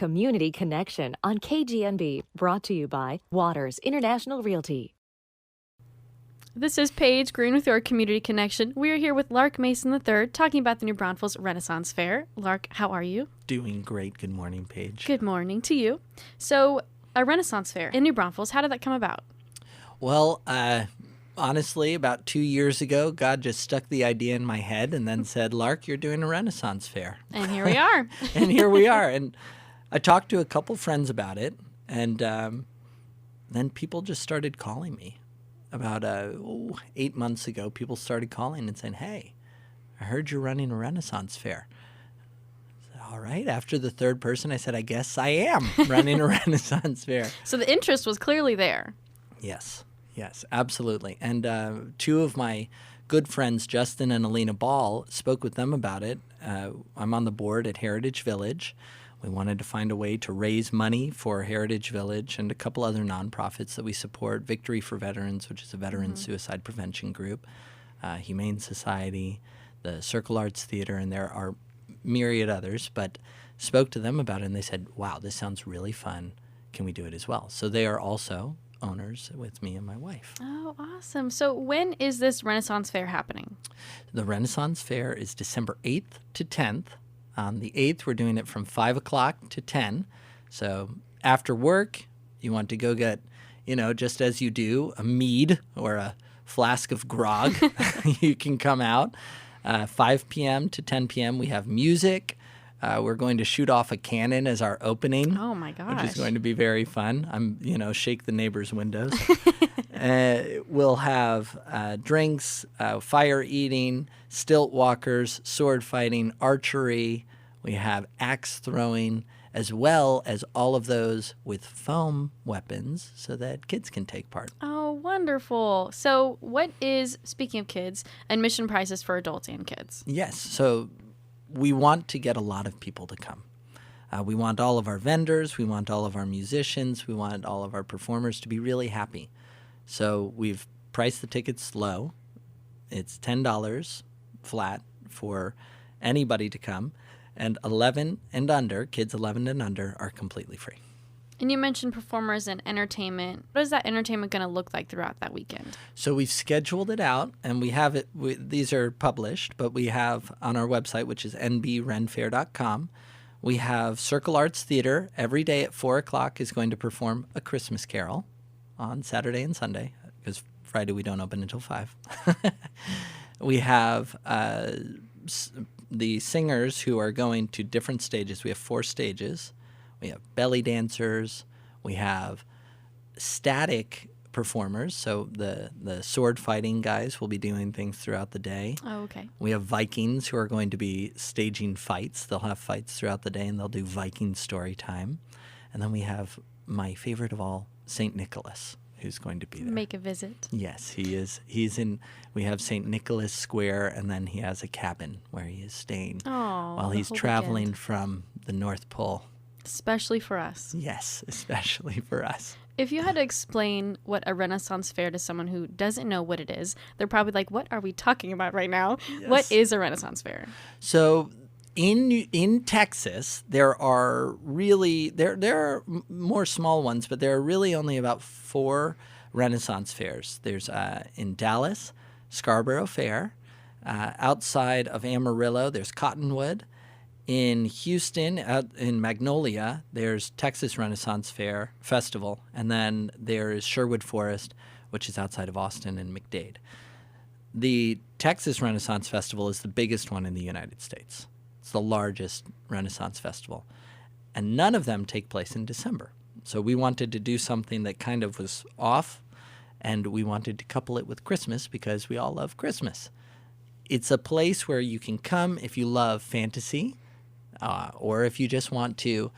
Community Connection on KGNB, brought to you by Waters International Realty. This is Paige Green with your Community Connection. We are here with Lark Mason III talking about the New Braunfels Renaissance Fair. Lark, how are you? Doing great. Good morning, Paige. Good morning to you. So, a Renaissance Fair in New Braunfels, how did that come about? Well, honestly, about 2 years ago, God just stuck the idea in my head and then said, Lark, you're doing a Renaissance Fair. And here we are. And here we are. And I talked to a couple friends about it, and then people just started calling me. About 8 months ago, people started calling and saying, hey, I heard you're running a Renaissance Fair. I said, all right. After the third person, I said, I guess I am running a Renaissance Fair. So the interest was clearly there. Yes, absolutely. And two of my good friends, Justin and Alina Ball, spoke with them about it. I'm on the board at Heritage Village. We wanted to find a way to raise money for Heritage Village and a couple other nonprofits that we support, Victory for Veterans, which is a veteran suicide prevention group, Humane Society, the Circle Arts Theater, and there are myriad others, but spoke to them about it, and they said, wow, this sounds really fun. Can we do it as well? So they are also owners with me and my wife. Oh, awesome. So when is this Renaissance Fair happening? The Renaissance Fair is December 8th to 10th. On the 8th, we're doing it from 5 o'clock to 10. So after work, you want to go get, just as you do, a mead or a flask of grog. You can come out. 5 p.m. to 10 p.m., we have music. We're going to shoot off a cannon as our opening. Oh, my gosh. Which is going to be very fun. Shake the neighbors' windows. We'll have drinks, fire eating, stilt walkers, sword fighting, archery. We have axe throwing, as well as all of those with foam weapons so that kids can take part. Oh, wonderful. So what is, speaking of kids, admission prices for adults and kids? Yes. So we want to get a lot of people to come. We want all of our vendors. We want all of our musicians. We want all of our performers to be really happy. So we've priced the tickets low. It's $10 flat for anybody to come. And 11 and under, kids 11 and under, are completely free. And you mentioned performers and entertainment. What is that entertainment going to look like throughout that weekend? So we've scheduled it out, and we have it. These are published, but we have on our website, which is nbrenfair.com, we have Circle Arts Theater every day at 4 o'clock is going to perform A Christmas Carol on Saturday and Sunday, because Friday we don't open until 5. We have the singers who are going to different stages. We have 4 stages. We have belly dancers. We have static performers. So the sword fighting guys will be doing things throughout the day. Oh, okay. We have Vikings who are going to be staging fights. They'll have fights throughout the day, and they'll do Viking story time. And then we have my favorite of all, St. Nicholas, who's going to be there. Make a visit. Yes, he is. We have St. Nicholas Square, and then he has a cabin where he is staying while he's traveling from the North Pole. Especially for us. Yes, especially for us. If you had to explain what a Renaissance Fair to someone who doesn't know what it is, they're probably like, what are we talking about right now? Yes. What is a Renaissance Fair? So in Texas, there are more small ones, but there are really only about 4 Renaissance Fairs. There's in Dallas, Scarborough Fair. Outside of Amarillo, there's Cottonwood. In Houston, in Magnolia, there's Texas Renaissance Fair Festival, and then there is Sherwood Forest, which is outside of Austin and McDade. The Texas Renaissance Festival is the biggest one in the United States. It's the largest Renaissance festival, and none of them take place in December. So we wanted to do something that kind of was off, and we wanted to couple it with Christmas because we all love Christmas. It's a place where you can come if you love fantasy, or if you just want to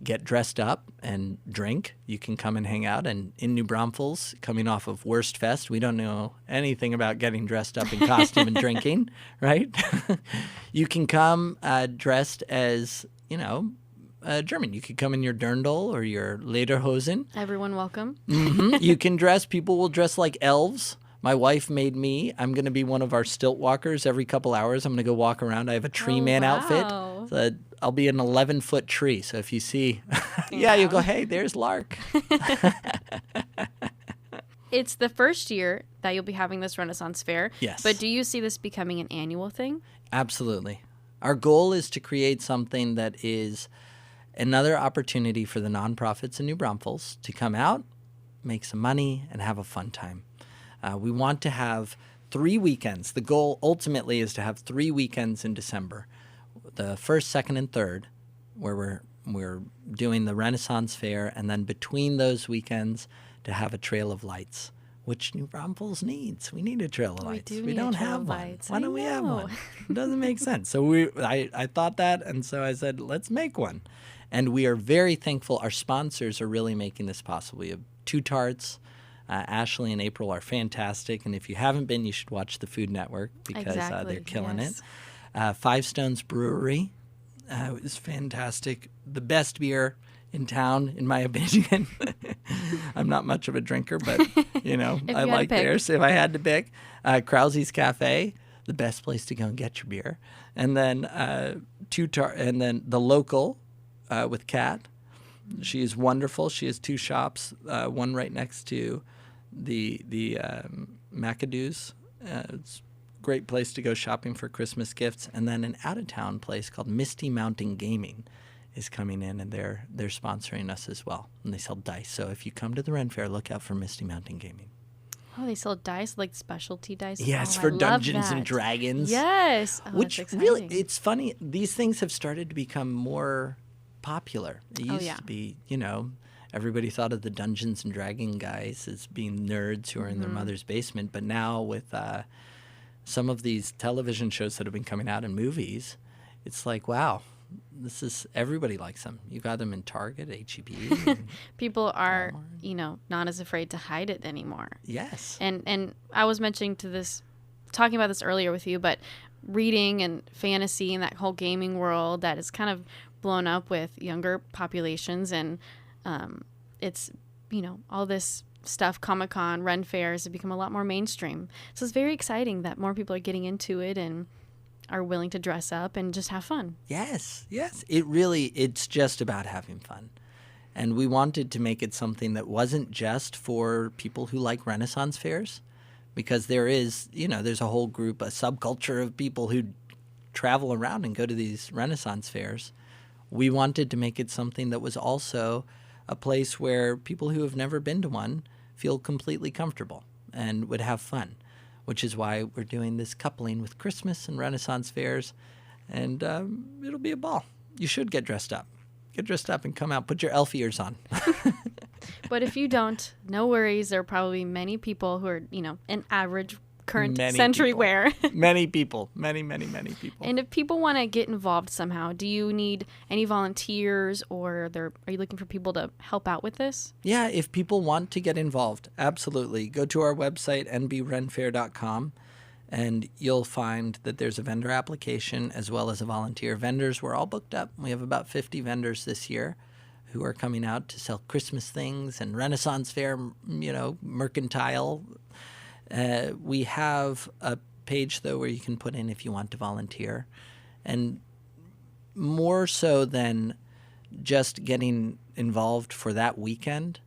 get dressed up and drink, you can come and hang out. And in New Braunfels, coming off of Wurst Fest, we don't know anything about getting dressed up in costume and drinking, right? You can come dressed as, German. You could come in your dirndl or your lederhosen. Everyone welcome. Mm-hmm. You can dress. People will dress like elves. My wife made me. I'm going to be one of our stilt walkers every couple hours. I'm going to go walk around. I have a tree man outfit. So I'll be an 11-foot tree. So if you see, yeah, you'll go, hey, there's Lark. It's the first year that you'll be having this Renaissance Fair. Yes. But do you see this becoming an annual thing? Absolutely. Our goal is to create something that is another opportunity for the nonprofits in New Braunfels to come out, make some money, and have a fun time. We want to have 3 weekends. The goal ultimately is to have 3 weekends in December. The 1st, 2nd, and 3rd, where we're doing the Renaissance Fair, and then between those weekends to have a Trail of Lights, which New Braunfels needs. We need a Trail of Lights. We don't have one. Why don't we have one? It doesn't make sense. So I thought that, and so I said, let's make one. And we are very thankful. Our sponsors are really making this possible. We have 2 Tarts. Ashley and April are fantastic. And if you haven't been, you should watch the Food Network because they're killing it. Five Stones Brewery is fantastic. The best beer in town, in my opinion. I'm not much of a drinker, but, I like theirs if I had to pick. Krause's Cafe, the best place to go and get your beer. And then and then the local with Kat. She is wonderful. She has 2 shops, one right next to the McAdoo's. It's a great place to go shopping for Christmas gifts. And then an out-of-town place called Misty Mountain Gaming is coming in, and they're sponsoring us as well. And they sell dice. So if you come to the Ren Fair, look out for Misty Mountain Gaming. Oh, they sell dice, like specialty dice? Yes, for Dungeons and Dragons. Yes. Which really, it's funny. These things have started to become more popular. It used to be, everybody thought of the Dungeons and Dragon guys as being nerds who are in their mother's basement. But now with some of these television shows that have been coming out in movies, it's like, wow. Everybody likes them. You got them in Target, H-E-B. People are, not as afraid to hide it anymore. Yes. And I was talking about this earlier with you, but reading and fantasy and that whole gaming world that is kind of blown up with younger populations. And it's, all this stuff, Comic-Con, Ren Fairs have become a lot more mainstream. So it's very exciting that more people are getting into it and are willing to dress up and just have fun. Yes. It's just about having fun. And we wanted to make it something that wasn't just for people who like Renaissance fairs, because there is, there's a whole group, a subculture of people who travel around and go to these Renaissance fairs. We wanted to make it something that was also a place where people who have never been to one feel completely comfortable and would have fun. Which is why we're doing this coupling with Christmas and Renaissance fairs, and it'll be a ball. You should get dressed up. Get dressed up and come out. Put your elf ears on. But if you don't, no worries. There are probably many people who are, an average current century wear. Many people. Many people. And if people want to get involved somehow, do you need any volunteers, or are you looking for people to help out with this? Yeah, if people want to get involved, absolutely. Go to our website, nbrenfair.com, and you'll find that there's a vendor application as well as a volunteer. Vendors, we're all booked up. We have about 50 vendors this year who are coming out to sell Christmas things and Renaissance fair, mercantile. We have a page, though, where you can put in if you want to volunteer. And more so than just getting involved for that weekend,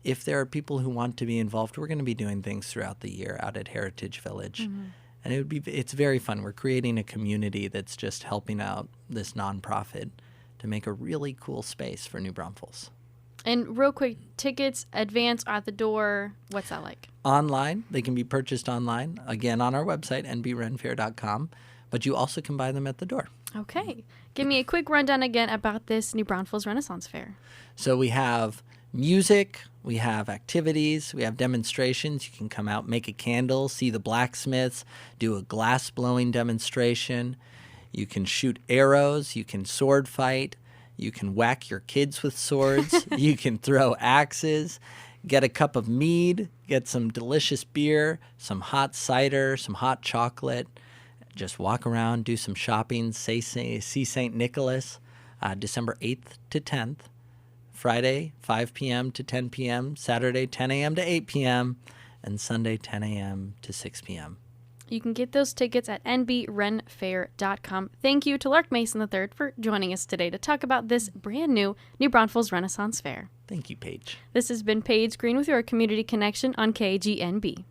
if there are people who want to be involved, we're going to be doing things throughout the year out at Heritage Village. Mm-hmm. And it's very fun. We're creating a community that's just helping out this nonprofit to make a really cool space for New Braunfels. And real quick, tickets, advance, at the door, what's that like? Online. They can be purchased online, again, on our website, nbrenfair.com. But you also can buy them at the door. Okay. Give me a quick rundown again about this New Braunfels Renaissance Fair. So we have music, we have activities, we have demonstrations. You can come out, make a candle, see the blacksmiths, do a glass blowing demonstration. You can shoot arrows, you can sword fight. You can whack your kids with swords. You can throw axes, get a cup of mead, get some delicious beer, some hot cider, some hot chocolate. Just walk around, do some shopping, see St. Nicholas, December 8th to 10th, Friday 5 p.m. to 10 p.m., Saturday 10 a.m. to 8 p.m., and Sunday 10 a.m. to 6 p.m. You can get those tickets at nbrenfair.com. Thank you to Lark Mason III for joining us today to talk about this brand new New Braunfels Renaissance Fair. Thank you, Paige. This has been Paige Green with your Community Connection on KGNB.